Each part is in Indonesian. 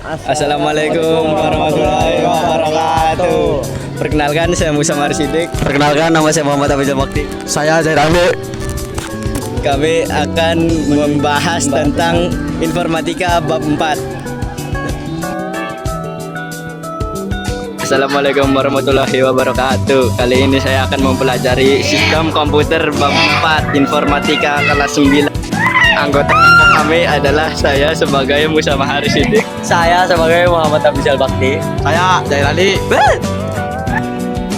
Assalamualaikum warahmatullahi wabarakatuh. Perkenalkan, saya Musa Marsidik. Perkenalkan, nama saya Muhammad Abizal Bakti. Saya Zairami. Kami akan membahas tentang informatika bab 4. Assalamualaikum warahmatullahi wabarakatuh. Kali ini saya akan mempelajari sistem komputer bab 4 informatika kelas 9. Anggota kami adalah saya sebagai Musa Marsidik. Saya sebagai Muhammad Abizal Bakti. Saya Zairali.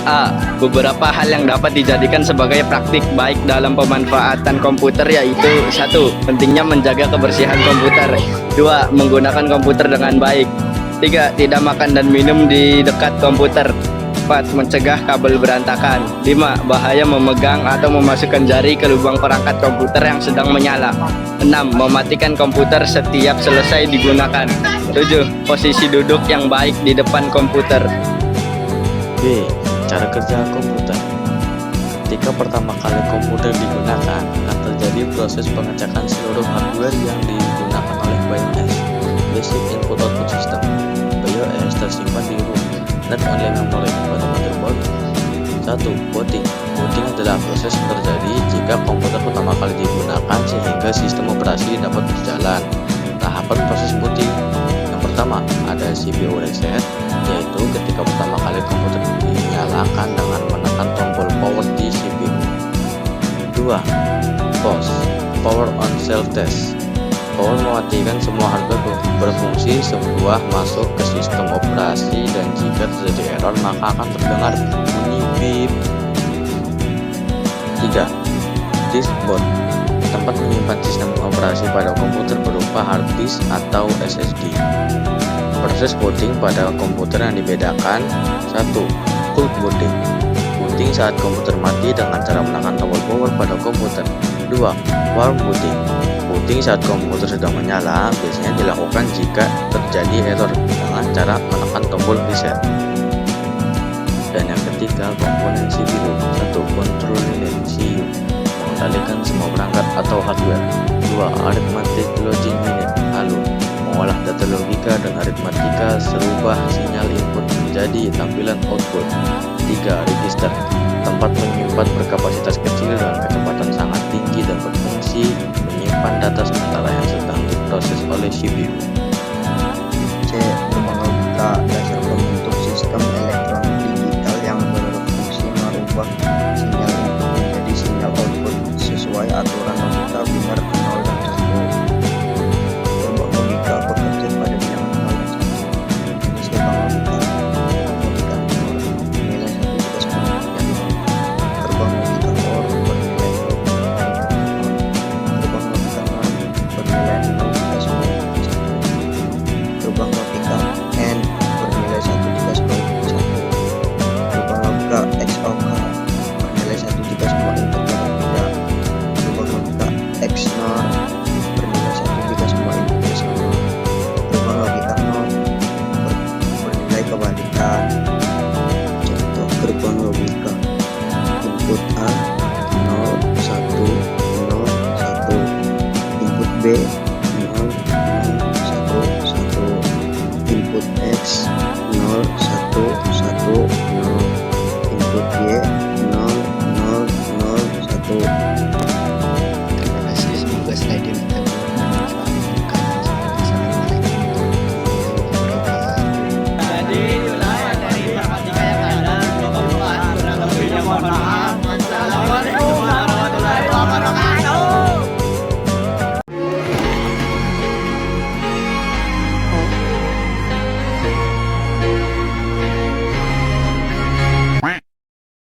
A. Beberapa hal yang dapat dijadikan sebagai praktik baik dalam pemanfaatan komputer yaitu 1. Pentingnya menjaga kebersihan komputer. 2. Menggunakan komputer dengan baik. 3. Tidak makan dan minum di dekat komputer. 4. Mencegah kabel berantakan. 5. Bahaya memegang atau memasukkan jari ke lubang perangkat komputer yang sedang menyala. 6. Mematikan komputer setiap selesai digunakan. 7. Posisi duduk yang baik di depan komputer. B. Cara kerja komputer. Ketika pertama kali komputer digunakan, akan terjadi proses pengecekan seluruh hardware yang digunakan oleh BIOS, Basic Input Output System. BIOS tersimpan di ROM, Net Only Memory, pada motherboard. 1. Booting. Booting adalah proses yang terjadi jika komputer pertama kali digunakan sehingga sistem operasi dapat berjalan. Tahapan proses booting. Yang pertama, ada CPU reset, yaitu ketika pertama kali komputer dinyalakan dengan menekan tombol power di CPU. 2. POS, Power on Self Test. Power mematikan semua hardware berfungsi sebuah masuk ke sistem operasi, dan jika terjadi error maka akan terdengar bunyi beep. 3. Disk boot, tempat menyimpan sistem operasi pada komputer berupa hard disk atau SSD. Proses booting pada komputer yang dibedakan. 1. Cold booting, booting saat komputer mati dengan cara menekan tombol power pada komputer. 2. Warm booting, booting saat komputer sedang menyala, biasanya dilakukan jika terjadi error dengan cara menekan tombol reset. Dan yang ketiga, komponen CPU. 1. Control unit (CU), mengendalikan semua perangkat atau hardware. 2. Arithmetic logic unit (ALU), mengolah data logika dan aritmatika serubah sinyal input menjadi tampilan output. 3. Register, tempat menyimpan berkapasitas kecil dengan kecepatan sangat tinggi dan berfungsi menyimpan data sementara yang sedang diproses oleh CPU. C. Lubang logika, dasar pembentuk sistem elektronik digital yang berfungsi merubah sinyal input menjadi sinyal output sesuai aturan logika biner 0 dan 1. Lubang logika bekerja pada bilangan 0 dan 1. Jenis lubang logika: logika NOR bernilai 1 jika semua rupiah 0. Gerbang logika OR bernilai 0 jika gerbang logika NOR bernilai 0 jika semua rupiah 1. Gerbang logika AND bernilai 1 jika semua input 1. Gerbang logika XOR bernilai 1 jika semua input berbeda. Gerbang logika XNOR bernilai 1 jika semua inputnya sama. Gerbang logika NOR bernilai kebalikan. Contoh gerbang logika: input A 0 1 0 1, input B 0 0 1 1, input X